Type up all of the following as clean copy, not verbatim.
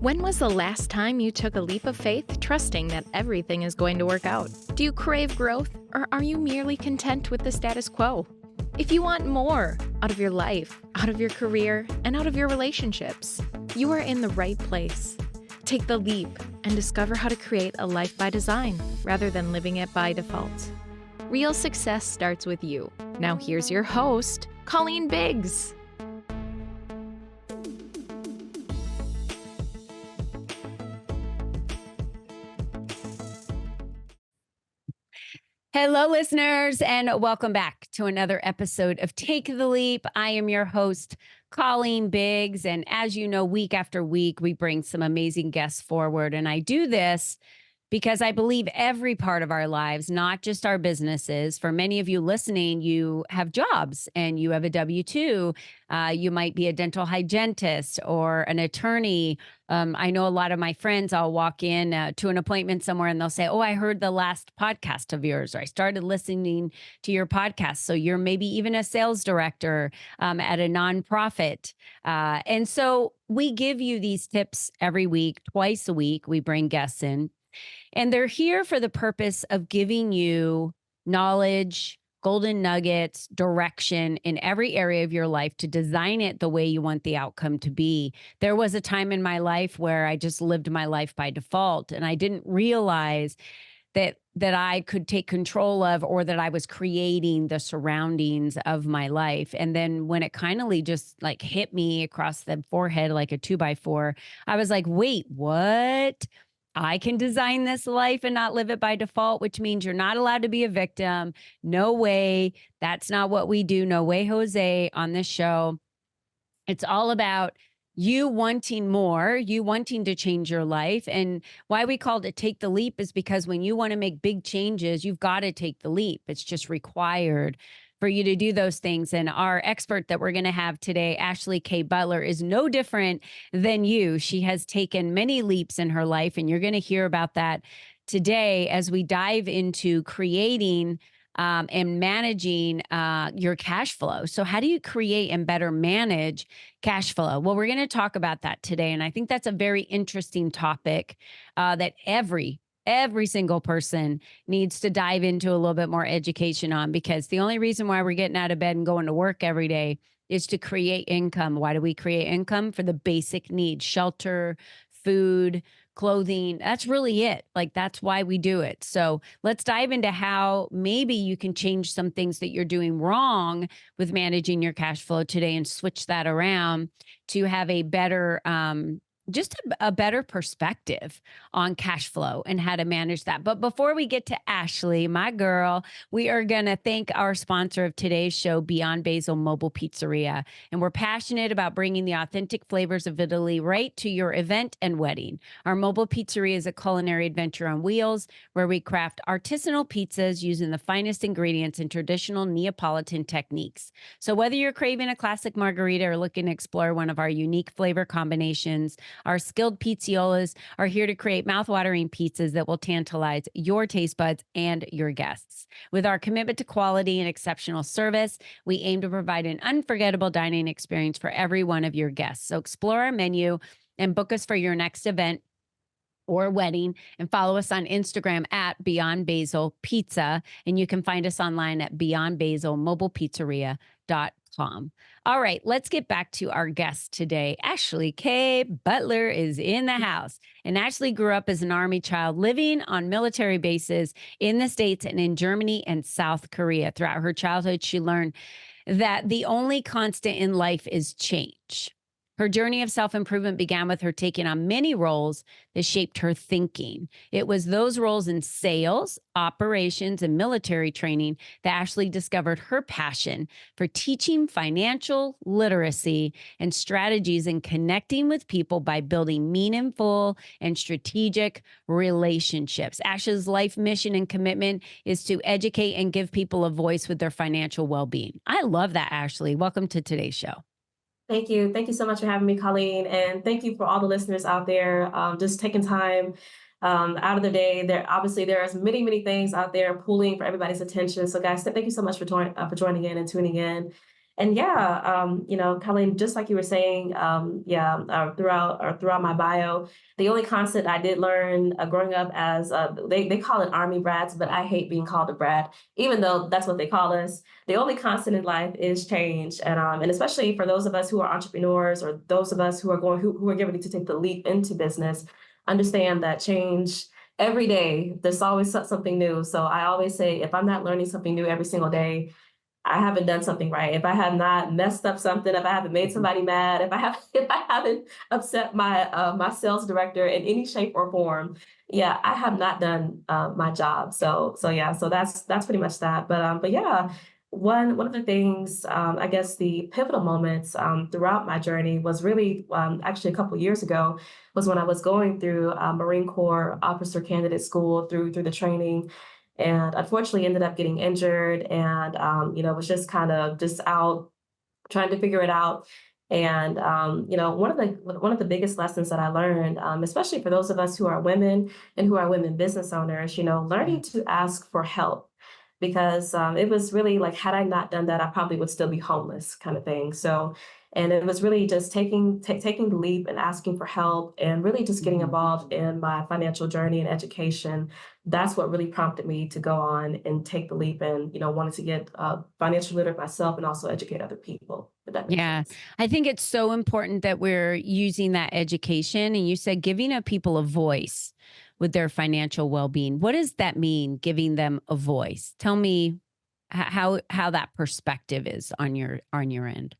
When was the last time you took a leap of faith, trusting that everything is going to work out? Do you crave growth, or are you merely content with the status quo? If you want more out of your life, out of your career, and out of your relationships, you are in the right place. Take the leap and discover how to create a life by design rather than living it by default. Real success starts with you. Now here's your host, Colleen Biggs. Hello, listeners, and welcome back to another episode of Take the Leap. I am your host, Colleen Biggs, and as you know, week after week, we bring some amazing guests forward, and I do this because I believe every part of our lives, not just our businesses. For many of you listening, you have jobs and you have a W-2. You might be a dental hygienist or an attorney. I know a lot of my friends, I'll walk in to an appointment somewhere and they'll say, "Oh, I heard the last podcast of yours," or "I started listening to your podcast." So you're maybe even a sales director at a nonprofit. And so we give you these tips every week, twice a week. We bring guests in. And they're here for the purpose of giving you knowledge, golden nuggets, direction in every area of your life to design it the way you want the outcome to be. There was a time in my life where I just lived my life by default, and I didn't realize that I could take control of, or that I was creating the surroundings of my life. And then when it kindly just like hit me across the forehead like a 2x4, I was like, wait, what? I can design this life and not live it by default, which means you're not allowed to be a victim. No way. That's not what we do. No way, Jose, on this show. It's all about you wanting more, you wanting to change your life. And why we called it Take the Leap is because when you want to make big changes, you've got to take the leap. It's just required for you to do those things. And our expert that we're going to have today, Ashley K. Butler, is no different than you. She has taken many leaps in her life, and you're going to hear about that today as we dive into creating and managing your cash flow. So how do you create and better manage cash flow? Well, we're going to talk about that today. And I think that's a very interesting topic that every single person needs to dive into a little bit more education on, because the only reason why we're getting out of bed and going to work every day is to create income. Why do we create income? For the basic needs: shelter, food, clothing. That's really it. Like, that's why we do it. So let's dive into how maybe you can change some things that you're doing wrong with managing your cash flow today and switch that around to have a better, a better perspective on cash flow and how to manage that. But before we get to Ashley, my girl, we are going to thank our sponsor of today's show, Beyond Basil Mobile Pizzeria. And we're passionate about bringing the authentic flavors of Italy right to your event and wedding. Our mobile pizzeria is a culinary adventure on wheels where we craft artisanal pizzas using the finest ingredients and traditional Neapolitan techniques. So whether you're craving a classic margarita or looking to explore one of our unique flavor combinations, our skilled pizziolas are here to create mouthwatering pizzas that will tantalize your taste buds and your guests. With our commitment to quality and exceptional service, we aim to provide an unforgettable dining experience for every one of your guests. So explore our menu and book us for your next event or wedding, and follow us on Instagram at Beyond Basil Pizza. And you can find us online at beyondbasilmobilepizzeria.com. All right, let's get back to our guest today. Ashley K. Butler is in the house. And Ashley grew up as an Army child, living on military bases in the States and in Germany and South Korea. Throughout her childhood, she learned that the only constant in life is change. Her journey of self-improvement began with her taking on many roles that shaped her thinking. It was those roles in sales, operations, and military training that Ashley discovered her passion for teaching financial literacy and strategies and connecting with people by building meaningful and strategic relationships. Ashley's life mission and commitment is to educate and give people a voice with their financial well-being. I love that, Ashley. Welcome to today's show. Thank you. Thank you so much for having me, Colleen. And thank you for all the listeners out there, just taking time out of the day. There's many things out there pooling for everybody's attention. So guys, thank you so much for joining in and tuning in. And yeah, Colleen, just like you were saying, throughout my bio, the only constant I did learn growing up as they call it army brats, but I hate being called a brat, even though that's what they call us. The only constant in life is change, and especially for those of us who are entrepreneurs or those of us who are getting ready to take the leap into business, understand that change. Every day, there's always something new. So I always say, if I'm not learning something new every single day, I haven't done something right. If I have not messed up something, if I haven't made somebody mad, if I haven't upset my sales director in any shape or form, yeah, I have not done my job. So that's pretty much that. But yeah, one of the things I guess the pivotal moments throughout my journey was really actually a couple of years ago was when I was going through Marine Corps Officer Candidate School through the training, and unfortunately ended up getting injured, and was just kind of just out trying to figure it out. And one of the biggest lessons that I learned, especially for those of us who are women and who are women business owners, Yeah. learning to ask for help, because it was really like, had I not done that, I probably would still be homeless, kind of thing. So, and it was really just taking the leap and asking for help, and really just getting Mhm. involved in my financial journey and education. That's what really prompted me to go on and take the leap, and wanted to get financial literate myself and also educate other people, if that makes Yeah, sense. I think it's so important that we're using that education. And you said giving a people a voice with their financial well-being. What does that mean, giving them a voice? Tell me how that perspective is on your end.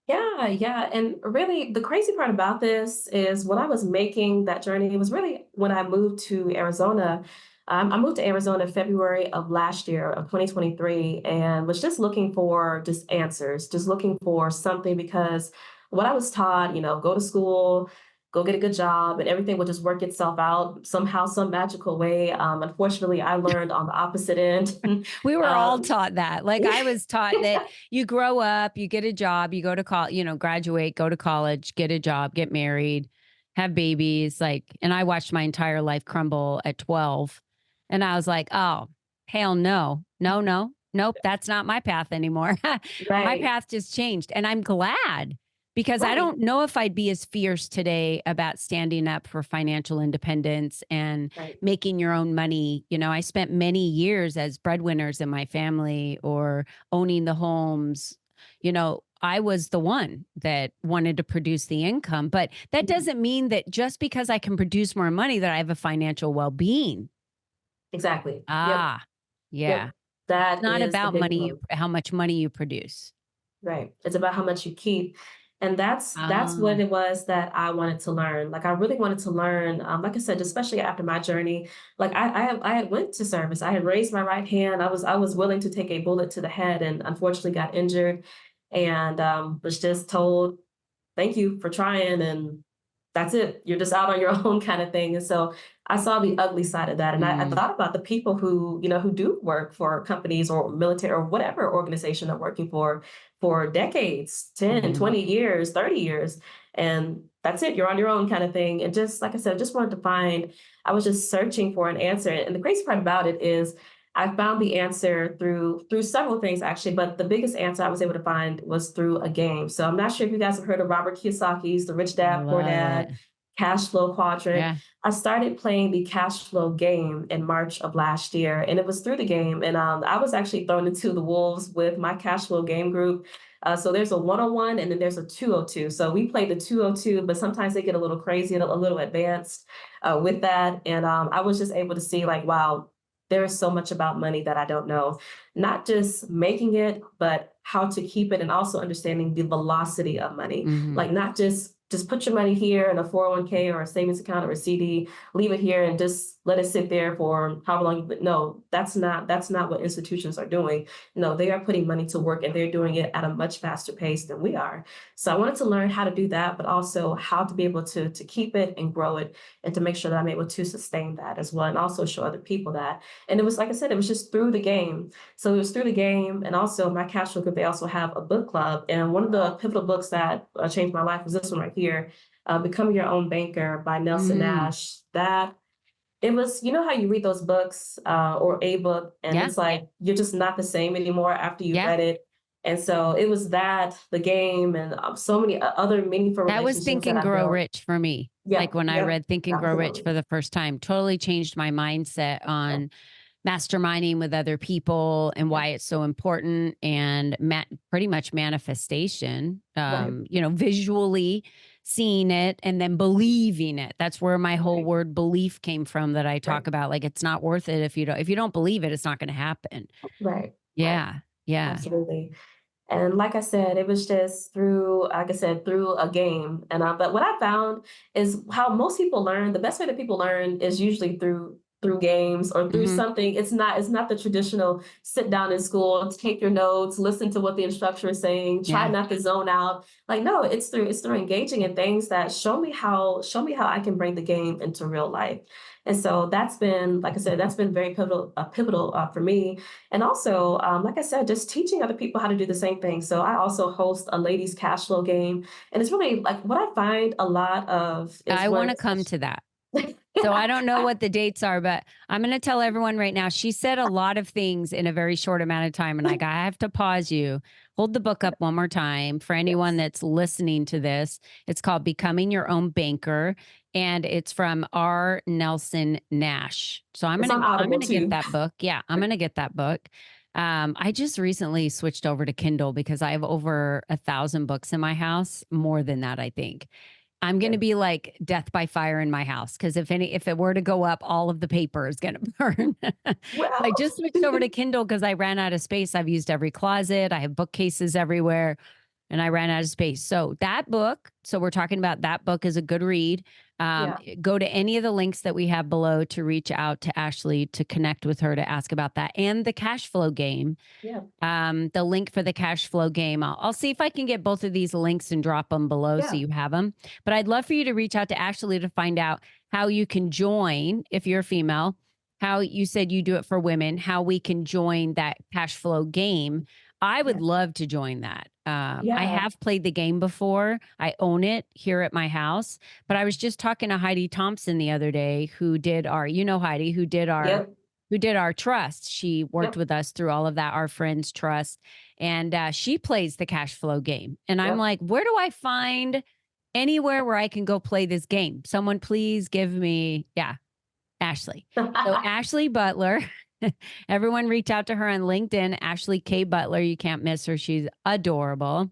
Yeah, yeah. And really, the crazy part about this is when I was making that journey, it was really when I moved to Arizona. I moved to Arizona February of last year, of 2023, and was just looking for just answers, just looking for something, because what I was taught, go to school, go get a good job, and everything will just work itself out somehow, some magical way. Unfortunately, I learned on the opposite end. We were all um, taught that. Like I was taught that you grow up, you get a job, you go to college, graduate, go to college, get a job, get married, have babies. Like, and I watched my entire life crumble at 12. And I was like, oh, hell no, no, no, nope, that's not my path anymore. My right, path just changed. And I'm glad because I right, don't know if I'd be as fierce today about standing up for financial independence and right. making your own money. I spent many years as breadwinners in my family or owning the homes. I was the one that wanted to produce the income, but that Mhm. doesn't mean that just because I can produce more money that I have a financial well-being. Exactly. Yep. Ah, yeah. Yep. It's That not is the about big money one. how much money you produce. Right. It's about how much you keep. And that's what Ah, it was that I wanted to learn. Like I really wanted to learn, like I said, especially after my journey. Like I had went to service. I had raised my right hand. I was willing to take a bullet to the head, and unfortunately got injured, and was just told, thank you for trying, and that's it. You're just out on your own, kind of thing. And so I saw the ugly side of that. And I mm, thought about the people who do work for companies or military or whatever organization they're working for decades, 10, mhm. 20 years, 30 years. And that's it. You're on your own, kind of thing. And just like I said, I just wanted to find, I was just searching for an answer. And the crazy part about it is I found the answer through several things, actually, but the biggest answer I was able to find was through a game. So I'm not sure if you guys have heard of Robert Kiyosaki's The Rich Dad, Poor Love it. Dad, Cash Flow Quadrant. Yeah. I started playing the cash flow game in March of last year, and it was through the game. And I was actually thrown into the wolves with my cash flow game group. So there's a 101 and then there's a 202. So we play the 202, but sometimes they get a little crazy and a little advanced with that. And I was just able to see, like, wow, there is so much about money that I don't know. Not just making it, but how to keep it, and also understanding the velocity of money. Mhm. Like not just put your money here in a 401k or a savings account or a CD, leave it here and just let it sit there for however long. No, that's not what institutions are doing. No, they are putting money to work, and they're doing it at a much faster pace than we are. So I wanted to learn how to do that, but also how to be able to keep it and grow it, and to make sure that I'm able to sustain that as well, and also show other people that. And it was, like I said, it was just through the game. So it was through the game, and also my cash flow group, they also have a book club. And one of the pivotal books that changed my life was this one right here, Becoming Your Own Banker by Nelson Mm. Nash. That it was, how you read those books or a book, and Yeah. it's like you're just not the same anymore after you've Yeah. read it. And so it was that, the game, and so many other meaningful That was relationships Think that and I Grow built. Rich for me. Yeah, Like when I yep, read Think and Grow Rich absolutely. for the first time, totally changed my mindset on masterminding with other people and Yeah, why it's so important, and pretty much manifestation, right, visually seeing it and then believing it. That's where my whole right, word belief came from, that I right, talk about. Like, it's not worth it if you don't believe it, it's not going to happen. right, right. Yeah. Yeah. Absolutely. And like I said, it was just through, like I said, through a game. And but what I found is how most people learn. The best way that people learn is usually through games or through Hmm. something. It's not the traditional sit down in school, take your notes, listen to what the instructor is saying, try Yeah. not to zone out. Like no, it's through engaging in things that show me how I can bring the game into real life. And so that's been, like I said, that's been very pivotal for me. And also, like I said, just teaching other people how to do the same thing. So I also host a ladies cash flow game. And it's really like what I find a lot of is I when want to come to that. So I don't know what the dates are, but I'm going to tell everyone right now. She said a lot of things in a very short amount of time. And I have to pause you. Hold the book up one more time for anyone yes. that's listening to this. It's called Becoming Your Own Banker, and it's from R. Nelson Nash. So It's on I'm Audible gonna get too. that book. Yeah, I'm gonna get that book. I just recently switched over to Kindle because I have over 1,000 books in my house, more than that, I think. I'm going Yeah. to be like death by fire in my house, because if it were to go up, all of the paper is going to burn. I Well, just switched over to Kindle because I ran out of space. I've used every closet. I have bookcases everywhere, and I ran out of space. So that book, so we're talking about that book, is a good read. yeah, Go to any of the links that we have below to reach out to Ashley, to connect with her, to ask about that, and the cash flow game. yeah, The link for the cash flow game. I'll see if I can get both of these links and drop them below so yeah, you have them. But I'd love for you to reach out to Ashley to find out how you can join, if you're a female, how you said you do it for women, how we can join that cash flow game. I would yeah, love to join that. I yeah. have played the game before. I own it here at my house. But I was just talking to Heidi Thompson the other day, who did our, Heidi, Yep, who did our trust. She worked yep, with us through all of that, our friends trust. And she plays the cash flow game. And I'm yep. like, where do I find anywhere where I can go play this game? Someone please give me, yeah, Ashley. So Ashley Butler, everyone reach out to her on LinkedIn, Ashley K. Butler. You can't miss her. She's adorable.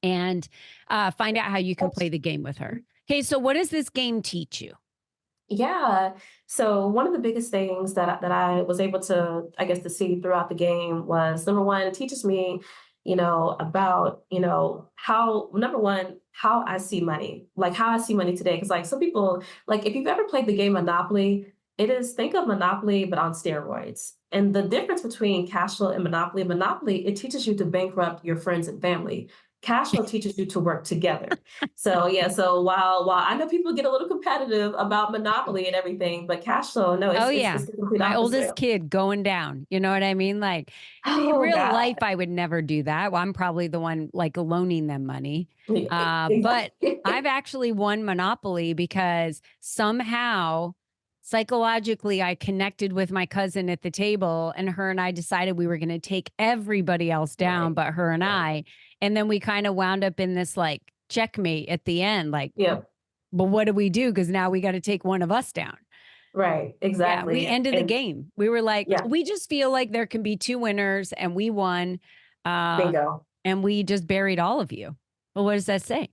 And find out how you can play the game with her. Okay, so what does this game teach you? Yeah. So one of the biggest things that I was able to, I guess, to see throughout the game was number one, it teaches me, about, how number one, how I see money, like how I see money today. Because like some people, like if you've ever played the game Monopoly, it is think of Monopoly but on steroids. And the difference between cash flow and Monopoly, it teaches you to bankrupt your friends and family. Cash flow teaches you to work together. So yeah, so while I know people get a little competitive about Monopoly and everything, but cash flow, no, Oh it's yeah. the complete My opposite. oldest kid going down. You know what I mean? Like in Oh real God. life, I would never do that. Well, I'm probably the one like loaning them money. But I've Exactly. actually won Monopoly because somehow psychologically I connected with my cousin at the table, and her and I decided we were going to take everybody else down Right. but her and Right. I. And then we kind of wound up in this like checkmate at the end. Like, Yeah. but what do we do? Because now we got to take one of us down. Right. Yeah, we Exactly. ended the And game. We were like, yeah, we just feel like there can be two winners, and we won. Uh, bingo. and we just buried all of you. Well, what does that say?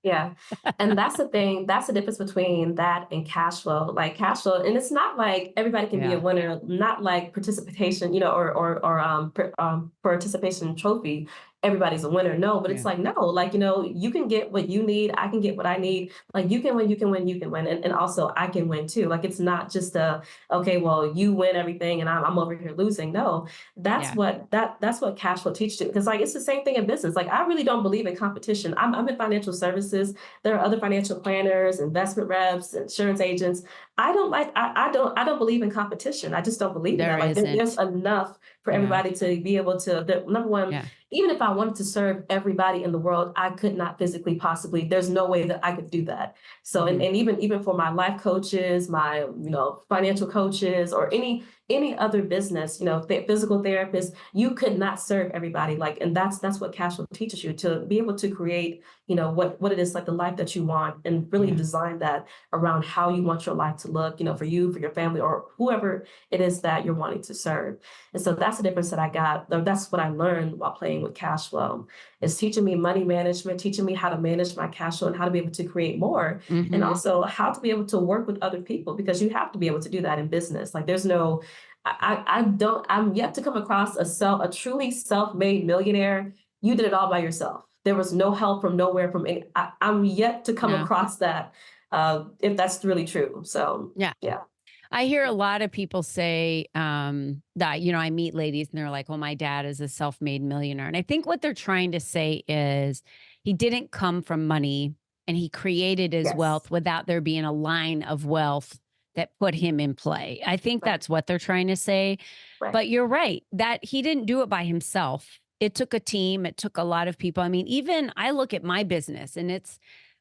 Yeah. And that's the thing. That's the difference between that and cash flow. Like cash flow, and it's not like everybody can be a Yeah. winner, not like participation, or participation trophy. Everybody's a winner. No, but it's Yeah. like, no, like, you can get what you need. I can get what I need. Like you can win, you can win, you can win. And also I can win too. Like it's not just okay, well, you win everything and I'm over here losing. No, that's Yeah. what cash flow teaches you. Because like it's the same thing in business. Like I really don't believe in competition. I'm in financial services. There are other financial planners, investment reps, insurance agents. I don't believe in competition. I just don't believe in There that. Like there's isn't. enough for Yeah. everybody to be able to number one, Yeah. even if I wanted to serve everybody in the world, I could not physically possibly. There's no way that I could do that. So Hmm. and even for my life coaches, my financial coaches, or any other business, physical therapist, you could not serve everybody. Like, and that's what cash flow teaches you, to be able to create, what it is, like the life that you want, and really Yeah. design that around how you want your life to look, for you, for your family, or whoever it is that you're wanting to serve. And so that's the difference that I got, or that's what I learned while playing with cash flow. It's teaching me money management, teaching me how to manage my cash flow and how to be able to create more, and also how to be able to work with other people, because you have to be able to do that in business. Like, there's no, I'm yet to come across a truly self-made millionaire. You did it all by yourself. There was no help from nowhere from any. I'm yet to come No. across that, if that's really true. So Yeah. yeah. I hear a lot of people say that, I meet ladies and they're like, well, my dad is a self-made millionaire. And I think what they're trying to say is he didn't come from money and he created his Yes. wealth without there being a line of wealth that put him in play. I think Right. that's what they're trying to say. Right. But you're right that he didn't do it by himself. It took a team. It took a lot of people. I mean, even I look at my business, and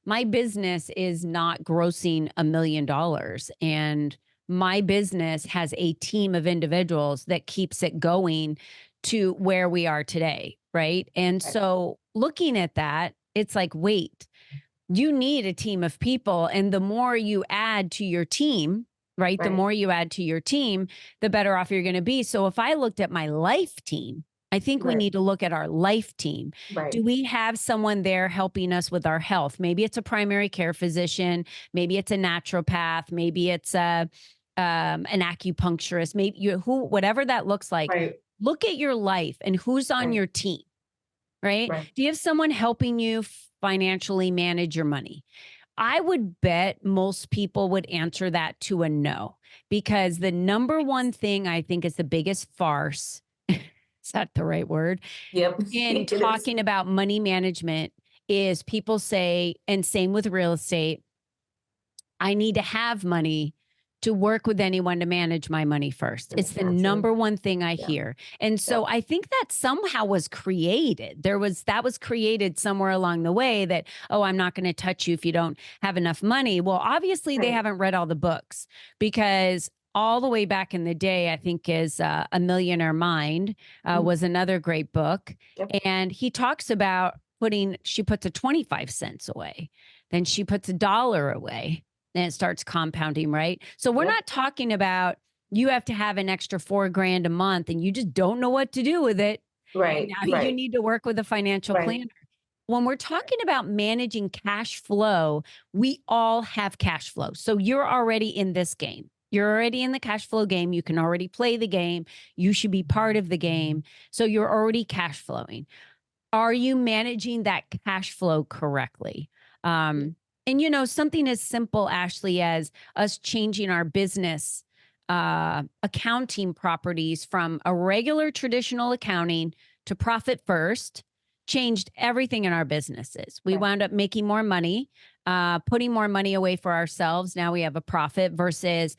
my business is not grossing $1 million. And my business has a team of individuals that keeps it going to where we are today. Right. And Right. so looking at that, it's like, wait, you need a team of people. And the more you add to your team, right, the Right. more you add to your team, the better off you're going to be. So if I looked at my life team, I think we Right. need to look at our life team. Right. Do we have someone there helping us with our health? Maybe it's a primary care physician. Maybe it's a naturopath. Maybe it's an acupuncturist. Maybe whatever that looks like. Right. Look at your life and who's on Right. your team, right? Right. Do you have someone helping you financially manage your money? I would bet most people would answer that to a no, because the number one thing I think is the biggest farce, is that the right word, Yep. in It is. talking about money management is people say, and same with real estate, I need to have money to work with anyone to manage my money first. It's the That's it. number one thing I Yeah. hear. And so I think that somehow was created. That was created somewhere along the way that, oh, I'm not going to touch you if you don't have enough money. Well, obviously they Right. haven't read all the books, because all the way back in the day, I think is A Millionaire Mind was another great book. Yep. And he talks about she puts a 25 cents away, then she puts $1 away, and it starts compounding, right? So we're Yep. not talking about you have to have an extra $4,000 a month and you just don't know what to do with it. Right. Now you Right. need to work with a financial Right. planner. When we're talking about managing cash flow, we all have cash flow. So you're already in this game. You're already in the cash flow game. You can already play the game. You should be part of the game. So you're already cash flowing. Are you managing that cash flow correctly? And something as simple, Ashley, as us changing our business accounting properties from a regular traditional accounting to profit first changed everything in our businesses. We Right. wound up making more money, putting more money away for ourselves. Now we have a profit versus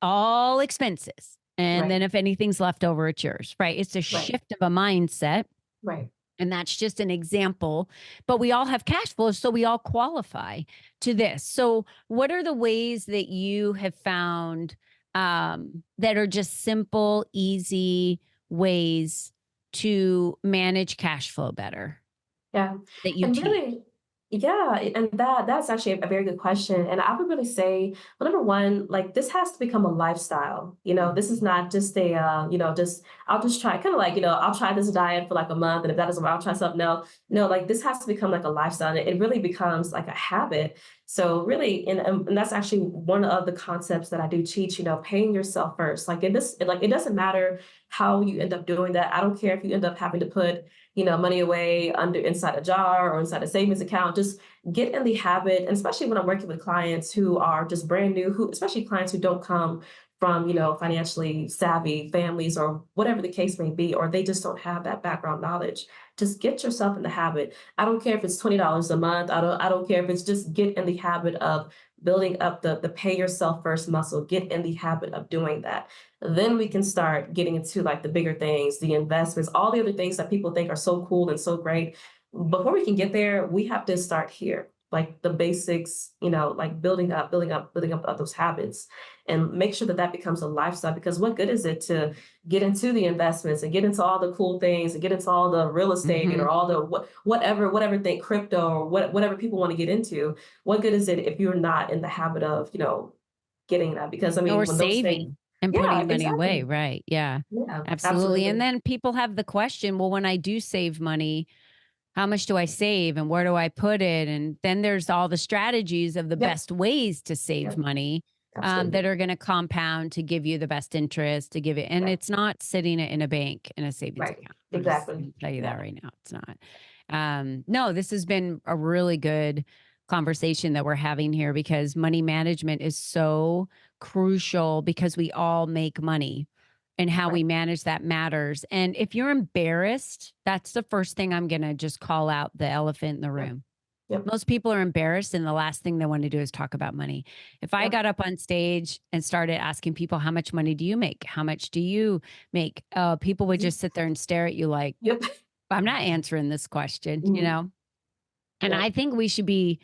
all expenses. And Right. then if anything's left over, it's yours, right? It's a Right. shift of a mindset. Right. And that's just an example, but we all have cash flow, so we all qualify to this. So what are the ways that you have found that are just simple, easy ways to manage cash flow better Yeah. that you And teach? really, yeah, and that's actually a very good question. And I would really say, well, number one, like, this has to become a lifestyle. This is not just just I'll just try, kind of like, I'll try this diet for like a month, and if that doesn't work, I'll try something else. No, like, this has to become like a lifestyle. And it really becomes like a habit. So really, and that's actually one of the concepts that I do teach. Paying yourself first. Like, it doesn't matter how you end up doing that. I don't care if you end up having to put money away inside a jar or inside a savings account. Just get in the habit. And especially when I'm working with clients who are just brand new, especially clients who don't come from, financially savvy families or whatever the case may be, or they just don't have that background knowledge. Just get yourself in the habit. I don't care if it's $20 a month. I don't care if it's just get in the habit of building up the pay yourself first muscle. Get in the habit of doing that. Then we can start getting into like the bigger things, the investments, all the other things that people think are so cool and so great. Before we can get there, we have to start here. like the basics, like building up of those habits, and make sure that that becomes a lifestyle. Because what good is it to get into the investments and get into all the cool things and get into all the real estate Mhm. or all the whatever thing, crypto or whatever people want to get into? What good is it if you're not in the habit of, getting that? Because I Or mean, when those things, saving and yeah, putting money away, exactly. right? Yeah, Yeah, absolutely. And absolutely. then people have the question, well, when I do save money, how much do I save and where do I put it? And then there's all the strategies of the Yep. best ways to save Yep. money that Absolutely. are going to compound to give you the best interest to give it. And Right. it's not sitting it in a bank in a savings Right. account. I'm just Exactly. going to tell you that Yeah. right now. It's not. No, this has been a really good conversation that we're having here because money management is so crucial because we all make money and how Right. we manage that matters. And if you're embarrassed, that's the first thing I'm going to just call out the elephant in the Yep. room. Yep. Most people are embarrassed, and the last thing they want to do is talk about money. If I Yep. got up on stage and started asking people, how much money do you make? How much do you make? People would just sit there and stare at you like, Yep. I'm not answering this question, Mhm. And I Yep. think we should be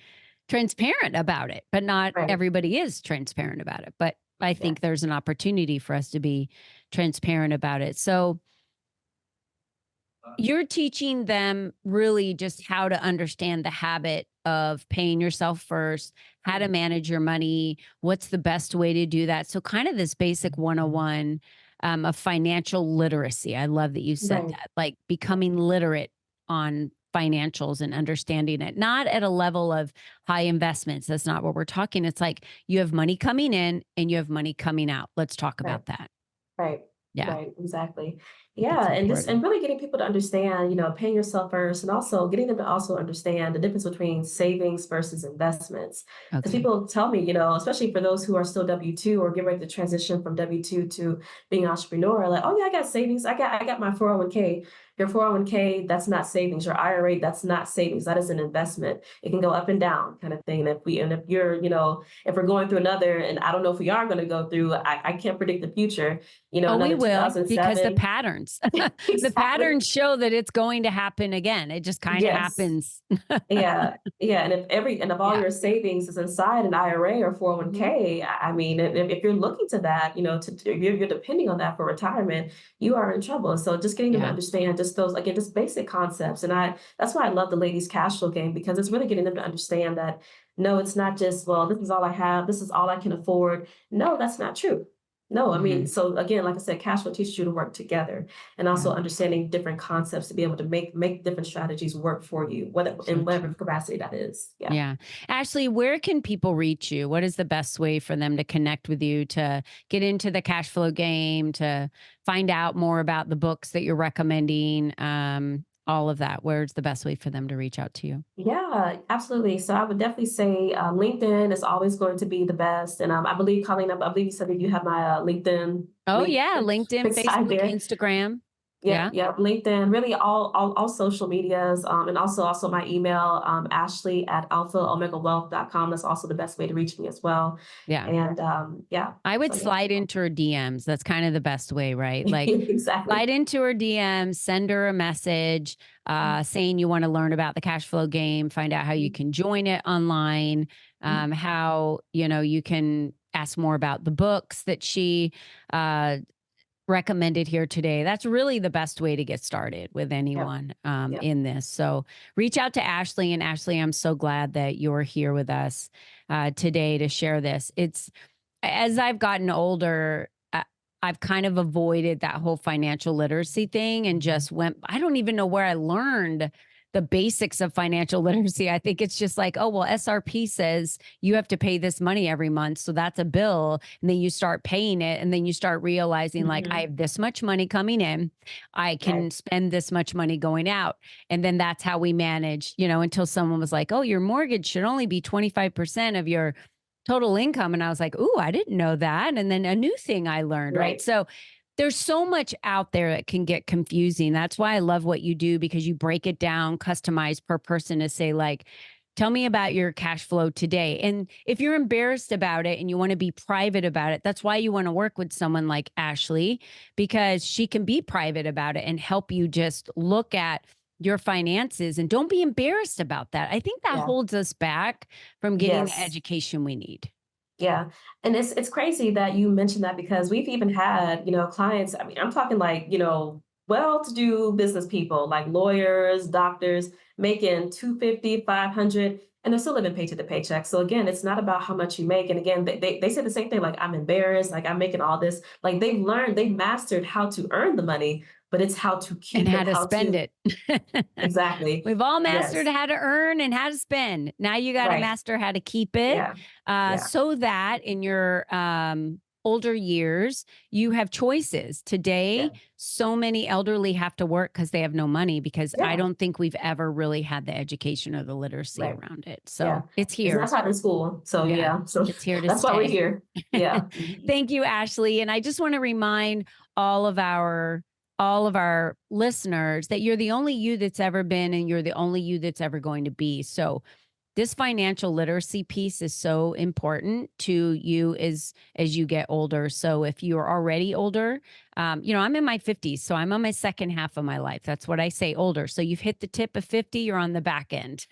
transparent about it, but not Right. everybody is transparent about it. But I Yeah. think there's an opportunity for us to be transparent about it. So, you're teaching them really just how to understand the habit of paying yourself first, how to Mhm. manage your money, what's the best way to do that. So, kind of this basic 101 of financial literacy. I love that you said Right. that, like becoming literate on financials and understanding it, not at a level of high investments. That's not what we're talking. It's like you have money coming in and you have money coming out. Let's talk Right. about that. Right. Yeah, I Right. Exactly. think it's Yeah. And important. really getting people to understand, paying yourself first, and also getting them to also understand the difference between savings versus investments. Because Okay. people tell me, especially for those who are still W-2 or get ready to transition from W-2 to being an entrepreneur, like, oh yeah, I got savings. I got my 401k. Your 401k, that's not savings. Your IRA, that's not savings. That is an investment. It can go up and down, kind of thing. And if you're, if we're going through another, and I don't know if we are going to go through, I can't predict the future, Oh, we another will because the 2007. patterns, the Exactly. patterns show that it's going to happen again. It just kind of Yes. happens. Yeah, yeah, and if all Yeah. your savings is inside an IRA or Mhm. 401k, I mean, if you're looking to that, if you're depending on that for retirement, you are in trouble. So just getting them to Yeah. understand just those, again, just basic concepts. And that's why I love the ladies cash flow game, because it's really getting them to understand that no, it's not just, well, this is all I have, this is all I can afford. No, that's not true. No, I mean, Mhm. so again, like I said, cash flow teaches you to work together, and Yeah. also understanding different concepts to be able to make different strategies work for you, whether So in whatever true. capacity that is. Yeah. Yeah. Ashley, where can people reach you? What is the best way for them to connect with you, to get into the cash flow game, to find out more about the books that you're recommending? All of that. Where's the best way for them to reach out to you? Yeah, absolutely. So I would definitely say LinkedIn is always going to be the best. And I believe, Colleen, I believe you said that you have my LinkedIn Oh, link yeah. LinkedIn, beside Facebook, there. Instagram. Yep, Yeah. yep. LinkedIn, really all social medias, and also my email, Ashley at alphaomegawealth.com. That's also the best way to reach me as well. Yeah. And yeah, I would so yeah, slide into her DMs. That's kind of the best way, right? Like exactly. slide into her DMs, send her a message saying you want to learn about the cash flow game, find out how you can join it online, how you can ask more about the books that she uh, recommended here today. That's really the best way to get started with Yep, anyone yep. in this. So reach out to Ashley. And Ashley, I'm so glad that you're here with us today to share this. It's as I've gotten older, I've kind of avoided that whole financial literacy thing and just went, I don't even know where I learned the basics of financial literacy. I think it's just like, oh, well, SRP says you have to pay this money every month. So that's a bill. And then you start paying it. And then you start realizing, like, I Hmm. have this much money coming in. I Right, can spend this much money going out. And then that's how we manage, until someone was like, oh, your mortgage should only be 25% of your total income. And I was like, ooh, I didn't know that. And then a new thing I learned, right? right, So there's so much out there that can get confusing. That's why I love what you do because you break it down, customized per person to say, like, tell me about your cash flow today. And if you're embarrassed about it and you want to be private about it, that's why you want to work with someone like Ashley, because she can be private about it and help you just look at your finances, and don't be embarrassed about that. I think that Yeah. holds us back from getting the Yes. education we need. Yeah. And it's crazy that you mentioned that because we've even had, clients, I mean, I'm talking like, well-to-do business people, like lawyers, doctors, making 250, 500, and they're still living paycheck to paycheck. So again, it's not about how much you make. And again, they say the same thing, like, I'm embarrassed, like I'm making all this. Like they've mastered how to earn the money, but it's how to And keep how it, to how spend to it. exactly. We've all mastered Yes. how to earn and how to spend. Now you got to Right. master how to keep it, Yeah. Yeah. so that in your older years, you have choices. Yeah. Today, so many elderly have to work because they have no money, because I Yeah. don't think we've ever really had the education or the literacy Right. around it. Yeah. So it's It's not here. taught in school. So Yeah, yeah. So it's here to that's why we're stay. here. Yeah. Mhm. Thank you, Ashley. And I just want to remind all of our listeners that you're the only you that's ever been, and you're the only you that's ever going to be. So this financial literacy piece is so important to you as you get older. So if you're already older, I'm in my 50s, so I'm on my second half of my life. That's what I say, older. So you've hit the tip of 50, you're on the back end.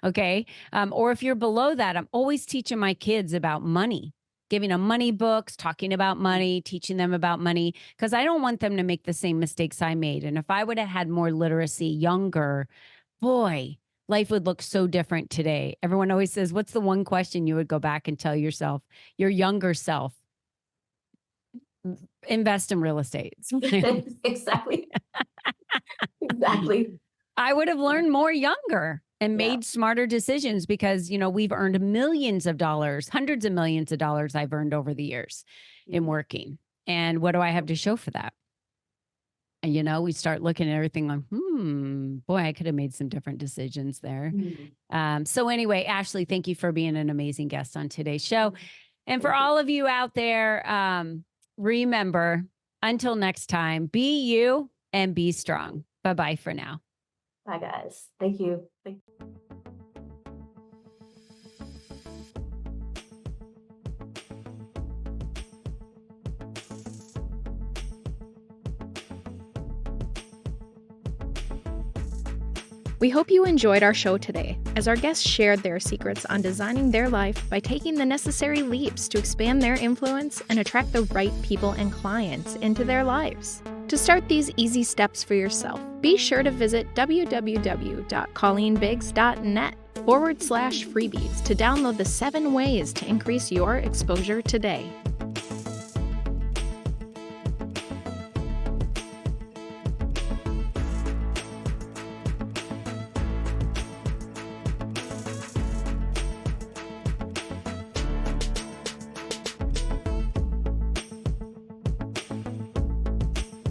Okay. Or if you're below that, I'm always teaching my kids about money, giving them money books, talking about money, teaching them about money, because I don't want them to make the same mistakes I made. And if I would have had more literacy younger, boy, life would look so different today. Everyone always says, what's the one question you would go back and tell yourself, your younger self? Invest in real estate. Exactly. Exactly. I would have learned more younger and Yeah. made smarter decisions, because, we've earned millions of dollars, hundreds of millions of dollars I've earned over the years in working. And what do I have to show for that? And, we start looking at everything like, boy, I could have made some different decisions there. Mhm. So anyway, Ashley, thank you for being an amazing guest on today's show. And for Thank you. all of you out there, remember, until next time, be you and be strong. Bye-bye for now. Bye, guys. Thank you. We hope you enjoyed our show today, as our guests shared their secrets on designing their life by taking the necessary leaps to expand their influence and attract the right people and clients into their lives. To start these easy steps for yourself, be sure to visit www.colleenbiggs.net/freebies to download the 7 ways to increase your exposure today.